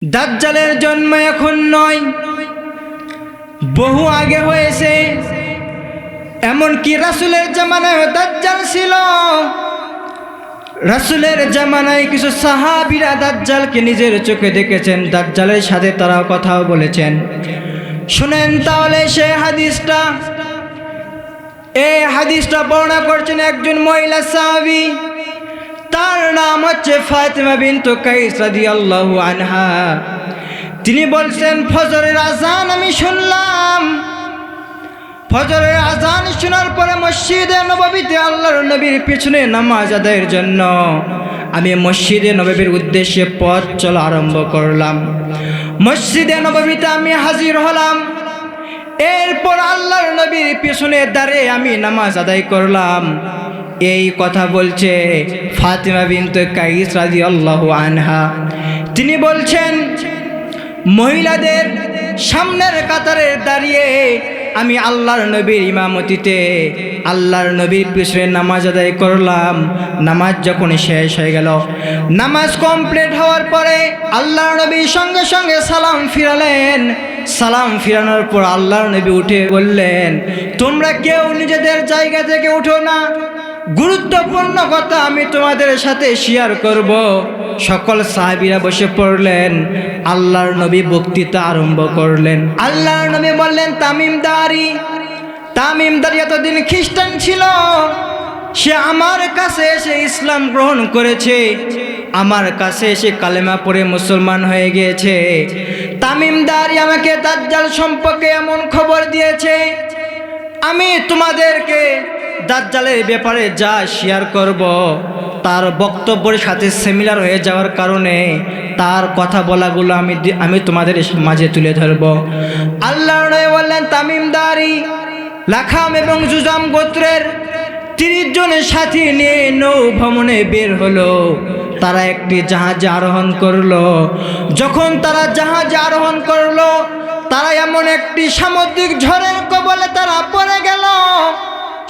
দাজ্জালের জন্ম এখন নয়, বহু আগে হয়েছে। এমনকি রাসূলের জামানায় দাজ্জাল ছিল। রাসূলের জামানায় কিছু সাহাবীরা দাজ্জালকে নিজের চোখে দেখেছেন, দাজ্জালের সাথে তারা কথাও বলেছেন। শুনেন তাহলে সেই হাদিসটা। এই হাদিসটা বর্ণনা করছেন একজন মহিলা সাহাবী, তার নাম হচ্ছে ফাতিমা বিনতু কাইস রাদিয়াল্লাহু আনহা। তিনি বলছেন, ফজরের আজান আমি শুনলাম। ফজরের আজান শোনার পরে মসজিদে নববীতে আল্লাহর নবীর পিছনে নামাজ আদায়ের জন্য আমি মসজিদে নববীর উদ্দেশ্যে পথ চলা আরম্ভ করলাম। মসজিদে নববীতে আমি হাজির হলাম। এরপর আল্লাহর নবীর পিছনে দাঁড়িয়ে আমি নামাজ আদায় করলাম। এই কথা বলছে ফাতিমা বিনতু কাইস রাদিয়াল্লাহু আনহা। তিনি বলছেন, মহিলাদের সামনের কাতারে দাঁড়িয়ে আমি আল্লাহর নবীর ইমামতিতে আল্লাহর নবীর পিছনে নামাজ আদায় করলাম। নামাজ যখন শেষ হয়ে গেল, নামাজ কমপ্লিট হওয়ার পরে আল্লাহর নবী সঙ্গে সঙ্গে সালাম ফিরালেন। সালাম ফিরানোর পর আল্লাহর নবী উঠে বললেন, তোমরা কেউ নিজেদের জায়গা থেকে উঠো না, গুরুত্বপূর্ণ কথা আমি তোমাদের সাথে শেয়ার করব। সকল সাহাবীরা বসে পড়লেন। আল্লাহর নবী বক্তৃতা আরম্ভ করলেন। আল্লাহর নবী বললেন, তামিমদারি এতদিন খ্রিস্টান ছিল, সে আমার কাছে এসে ইসলাম গ্রহণ করেছে, আমার কাছে এসে কালেমা পড়ে মুসলমান হয়ে গিয়েছে। তামিমদারি আমাকে দাজ্জাল সম্পর্কে এমন খবর দিয়েছে, আমি তোমাদেরকে দাজ্জালের ব্যাপারে যা শেয়ার করব তার বক্তব্যের সাথে সিমিলার হয়ে যাওয়ার কারণে তার কথা বলাগুলো আমি তোমাদের মাঝে তুলে ধরব। আল্লাহর নবী বললেন, তামিমদারি লাখাম এবং জুজাম গোত্রের 30 জনের সাথী নিয়ে নৌ ভ্রমণে বের হলো। তারা একটি জাহাজে আরোহণ করলো। যখন তারা জাহাজে আরোহণ করলো, তারা এমন একটি সামুদ্রিক ঝড়ের কবলে তারা পড়ে গেল।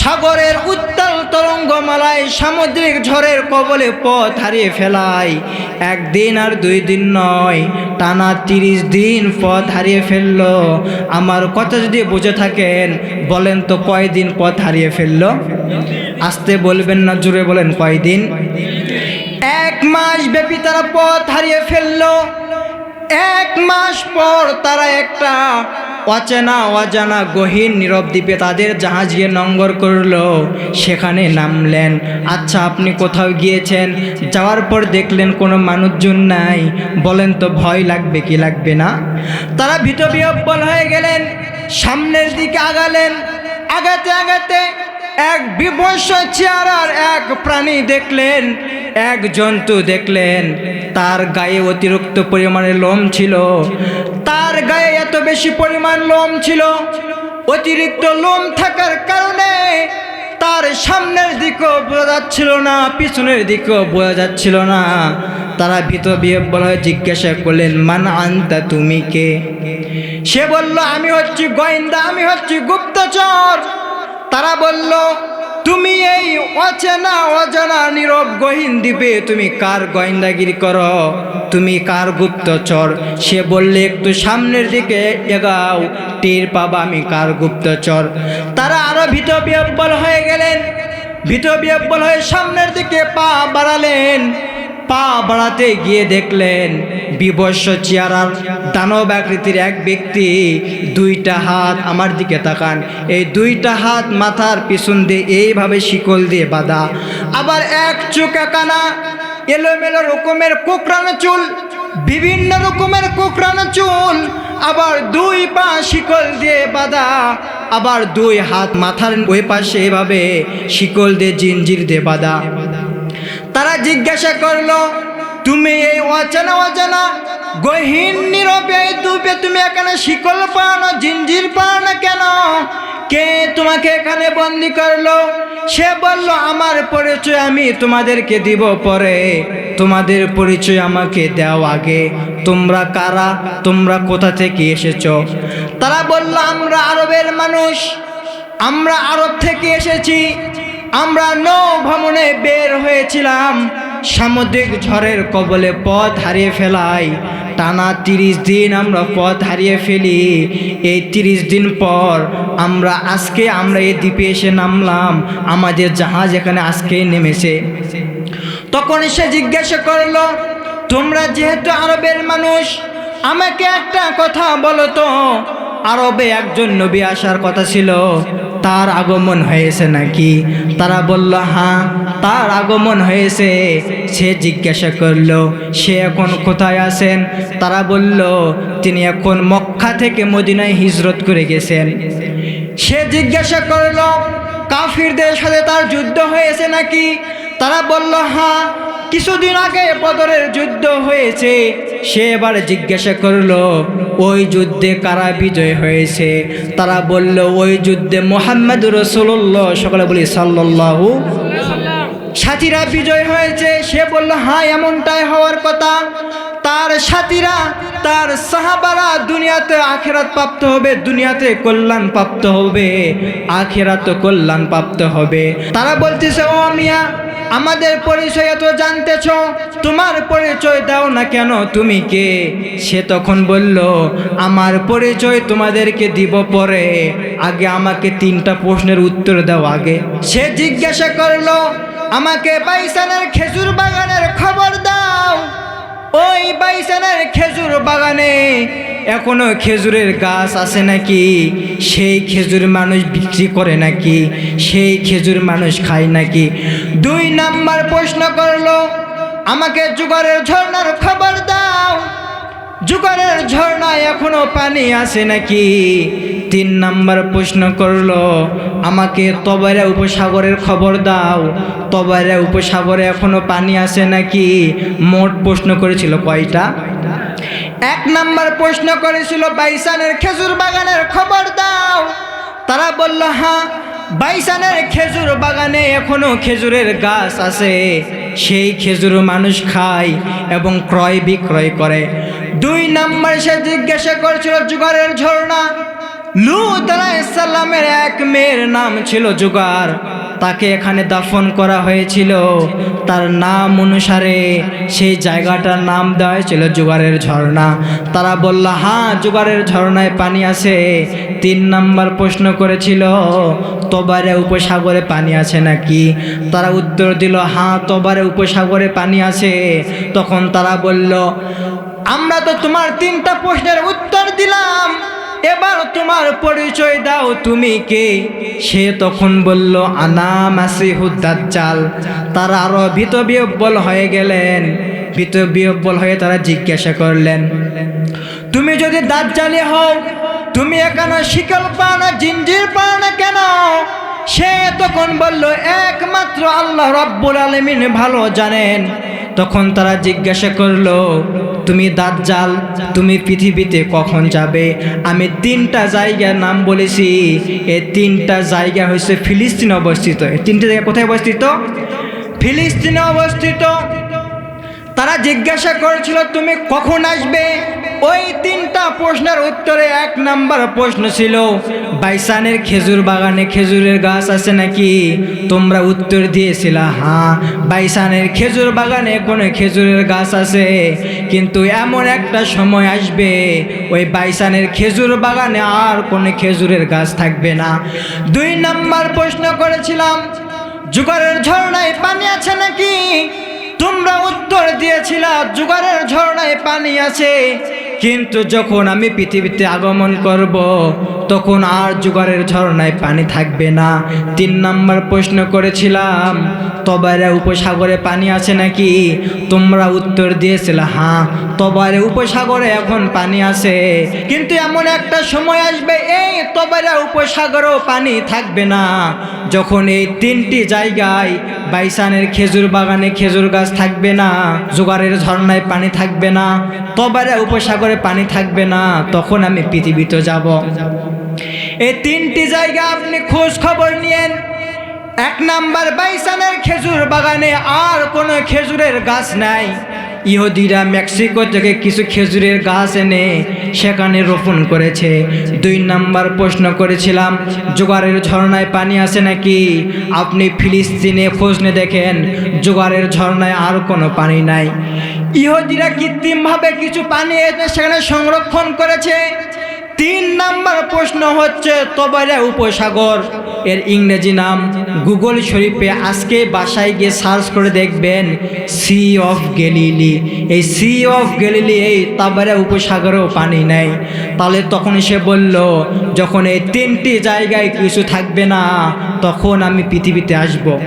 সাগরের উত্তাল তরঙ্গমালায় সামুদ্রিক ঝড়ের কবলে পথ হারিয়ে ফেলায় একদিন আর 2 দিন নয়, টানা 30 দিন পথ হারিয়ে ফেললো। আমার কথা যদি বুঝে থাকেন বলেন তো কয়দিন পথ হারিয়ে ফেললো? আস্তে বলবেন না, জোরে বলেন, কয়দিন? 1 মাস ব্যাপী তারা পথ হারিয়ে ফেললো। 1 মাস পর তারা একটা অজানা গহীন নীরব দ্বীপে তাদের জাহাজ গিয়ে নোঙ্গর করলো। সেখানে নামলেন। আচ্ছা, আপনি কোথাও গিয়েছেন, যাওয়ার পর দেখলেন কোনো মানুষজন নাই, বলেন তো ভয় লাগবে কি লাগবে না? তারা ভীতবিহ্বল হয়ে গেলেন, সামনের দিকে আগালেন। আগাতে আগাতে এক বিভৎস চেহারার এক প্রাণী দেখলেন, এক জন্তু দেখলেন। তার গায়ে অতিরিক্ত পরিমাণে লোম ছিল। তার গায়ে এত বেশি পরিমাণ লোম ছিল, অতিরিক্ত লোম থাকার কারণে তার সামনের দিকেও বোঝা যাচ্ছিল না, পিছনের দিকেও বোঝা যাচ্ছিল না। তারা ভীতবিহ্বল হয়ে জিজ্ঞাসা করলেন, মান আনতা, তুমি কে? সে বলল, আমি হচ্ছি গোয়েন্দা, আমি হচ্ছি গুপ্তচর। তারা বলল, তুমি এই অজানা নীরব গহীন দ্বীপে তুমি কার গোয়েন্দাগিরি করো? তুমি কার গুপ্তচর? সে বললে, একটু সামনের দিকে এগাও, টের পাবা আমি কার গুপ্তচর। তারা আরো ভীতবিহ্বল হয়ে গেলেন। ভীতবিহ্বল হয়ে সামনের দিকে পা বাড়ালেন। পা বাড়াতে গিয়ে দেখলেন বিভৎস চেহারার দানব আকৃতির এক ব্যক্তি, 2টা হাত, আমার দিকে তাকান, এই 2টা হাত মাথার পিছন দিয়ে এইভাবে শিকল দিয়ে বাঁধা, আবার এক চোখে কানা, এলোমেলো রকমের কোকড়ানো চুল, বিভিন্ন রকমের কোকড়ানো চুল, আবার 2 পা শিকল দিয়ে বাঁধা, আবার 2 হাত মাথার ওই পাশে এভাবে শিকল দিয়ে জিঞ্জির দিয়ে বাঁধা। তারা জিজ্ঞাসা করলো, তুমি এই অজানা গহীন নীরবে দ্বীপে তুমি এখানে শিকল পাওনো, জিঞ্জির পাওনো কেন? কে তোমাকে এখানে বন্দি করলো? সে বলল, আমার পরিচয় আমি তোমাদেরকে দিব পরে, তোমাদের পরিচয় আমাকে দাও আগে। তোমরা কারা? তোমরা কোথা থেকে এসেছো? তারা বলল, আমরা আরবের মানুষ, আমরা আরব থেকে এসেছি, আমরা নৌ ভ্রমণে বের হয়েছিলাম, সামুদ্রিক ঝড়ের কবলে পথ হারিয়ে ফেলাই। টানা 30 দিন আমরা পথ হারিয়ে ফেলি। এই 30 দিন পর আজকে আমরা এই দ্বীপে এসে নামলাম, আমাদের জাহাজ এখানে আজকে নেমেছে। তখন সে জিজ্ঞাসা করলো, তোমরা যেহেতু আরবের মানুষ, আমাকে একটা কথা বলো তো, আরবে একজন নবী আসার কথা ছিল, তার আগমন হয়েছে নাকি? তারা বলল, হ্যাঁ তার আগমন হয়েছে। সে জিজ্ঞাসা করলো, সে এখন কোথায় আছেন? তারা বলল, তিনি এখন মক্কা থেকে মদিনায় হিজরত করে গেছেন। সে জিজ্ঞাসা করলো, কাফিরদের সাথে তার যুদ্ধ হয়েছে নাকি? তারা বলল, হ্যাঁ কিছুদিন আগে বদরের যুদ্ধ হয়েছে। সে এবার জিজ্ঞাসা করলো, ওই যুদ্ধে কারা বিজয় হয়েছে? তারা বলল, ওই যুদ্ধে মুহাম্মদুর রাসূলুল্লাহ, সকলে বলি সাল্লাল্লাহু, সাথীরা বিজয় হয়েছে। সে বলল, হ্যাঁ এমনটাই হওয়ার কথা। তার সাথীরা, তার সাহাবারা দুনিয়াতে আখিরাত প্রাপ্ত হবে, দুনিয়াতে কল্যাণ প্রাপ্ত হবে, আখিরাত কল্যাণ প্রাপ্ত হবে। তারা বলতেছে, ও মিয়া, আমাদের পরিচয় এত জানতেছ, তোমার পরিচয় দাও না কেন, তুমি কে? সে তখন বলল, আমার পরিচয় তোমাদেরকে দিব পরে, আগে আমাকে 3টা প্রশ্নের উত্তর দাও আগে। সে জিজ্ঞাসা করলো, আমাকে বাইসানের খেজুর বাগানের খবর দাও। ওই বাইসানের খেজুর বাগানে এখনো খেজুরের গাছ আছে নাকি? সেই খেজুর মানুষ বিক্রি করে নাকি? সেই খেজুর মানুষ খায় নাকি? 2 নাম্বার প্রশ্ন করলো, আমাকে জুগারের ঝর্ণার খবর দাও। জুগারের ঝর্ণায় এখনো পানি আছে নাকি? 3 নাম্বার প্রশ্ন করলো, আমাকে তবাইরা উপসাগরের খবর দাও। তবাইরা উপসাগরে এখনো পানি আছে নাকি? মোট প্রশ্ন করেছিল কয়টা? 1 নাম্বার প্রশ্ন করেছিল, বাইসানের খেজুর বাগানের খবর দাও। তারা বলল, হ্যাঁ বাইসানের খেজুর বাগানে এখনো খেজুরের গাছ আছে, সেই খেজুর মানুষ খায় এবং ক্রয় বিক্রয় করে। 2 নাম্বার সে জিজ্ঞাসা করেছিল, জুগারের ঝর্ণা। লূত আলাইহিস সালামের এক মেয়ের নাম ছিল জুগার, তাকে এখানে দাফন করা হয়েছিল। তার নাম অনুসারে সেই জায়গাটার নাম দেওয়া হয়েছিল জুগারের ঝর্ণা। তারা বলল, হ্যাঁ জুগারের ঝর্ণায় পানি আছে। 3 নাম্বার প্রশ্ন করেছিল, তবারে উপসাগরে পানি আছে নাকি? তারা উত্তর দিল, হ্যাঁ তবারে উপসাগরে পানি আছে। তখন তারা বলল, আমরা তো তোমার 3টা প্রশ্নের উত্তর দিলাম, এবার তোমার পরিচয় দাও, তুমি কে? সে তখন বলল, আনা মাসিহুদ দাজ্জাল। তারা আরো ভীতবিহ্বল হয়ে গেলেন। ভীতবিহ্বল হয়ে তারা জিজ্ঞাসা করলেন, তুমি যদি দাজ্জালি হও, তুমি এখানে শিকল পাও না, জিঞ্জির পাও না কেন? সে তখন বলল, একমাত্র আল্লাহ রাব্বুল আলামিন ভালো জানেন। তখন তারা জিজ্ঞাসা করলো, তুমি দাজ্জাল, তুমি পৃথিবীতে কখন যাবে? আমি 3টা জায়গার নাম বলেছি, এই 3টা জায়গা হচ্ছে ফিলিস্তিনে অবস্থিত। এই 3টা জায়গা কোথায় অবস্থিত? ফিলিস্তিনে অবস্থিত। তারা জিজ্ঞাসা করেছিল, তুমি কখন আসবে? ওই 3টা প্রশ্নের উত্তরে 1 নাম্বার প্রশ্ন ছিল, বাইসানের খেজুর বাগানে খেজুরের গাছ আছে নাকি? তোমরা উত্তর দিয়েছিলা, হ্যাঁ বাইসানের খেজুর বাগানে কোনো খেজুরের গাছ আছে, কিন্তু এমন একটা সময় আসবে ওই বাইসানের খেজুর বাগানে আর কোনো খেজুরের গাছ থাকবে না। 2 নাম্বার প্রশ্ন করেছিলাম, জুগারের ঝর্ণায় পানি আছে নাকি? তোমরা উত্তর দিয়েছিলা, জুগারের ঝর্ণায় পানি আছে, কিন্তু যখন আমি পৃথিবীতে আগমন করব তখন আর জুগারের ঝর্ণায় পানি থাকবে না। 3 নাম্বার প্রশ্ন করেছিলাম, তবারে উপসাগরে পানি আছে নাকি? তোমরা উত্তর দিয়েছিলে, হ্যাঁ তবারে উপসাগরে এখন পানি আছে, কিন্তু এমন একটা সময় আসবে এই তবারে উপসাগরেও পানি থাকবে না, যখন এই 3টি জায়গায় বাইসানের খেজুর বাগানে খেজুর গাছ থাকবে না, জুগারের ঝর্ণায় পানি থাকবে না, তবারে উপসাগরে পানি থাকবে না, তখন আমি পৃথিবীতে যাব। এই 3টি জায়গা আপনি খোঁজ খবর নিয়েন। 1 নাম্বার বাইসানের খেজুর বাগানে আর কোনো খেজুরের গাছ নাই। ইহুদিরা মেক্সিকো থেকে কিছু খেজুরের গাছ এনে সেখানে রোপণ করেছে। 2 নাম্বার প্রশ্ন করেছিলাম, জোগাড়ের ঝর্ণায় পানি আছে নাকি? আপনি ফিলিস্তিনে খোঁজ নিয়ে দেখেন, জোগাড়ের ঝর্ণায় আর কোনো পানি নাই। ইহুদিরা কৃত্রিমভাবে কিছু পানি এনে সেখানে সংরক্ষণ করেছে। 3 নাম্বার প্রশ্ন হচ্ছে তবারিয়া উপসাগর, এর ইংরেজি নাম গুগল শরীফে আজকে বাসায় গিয়ে সার্চ করে দেখবেন সি অফ গ্যালিলি। এই সি অফ গ্যালিলি এই তবারিয়া উপসাগরেও পানি নেই। তাহলে তখন সে বলল, যখন এই 3টি জায়গায় কিছু থাকবে না তখন আমি পৃথিবীতে আসব।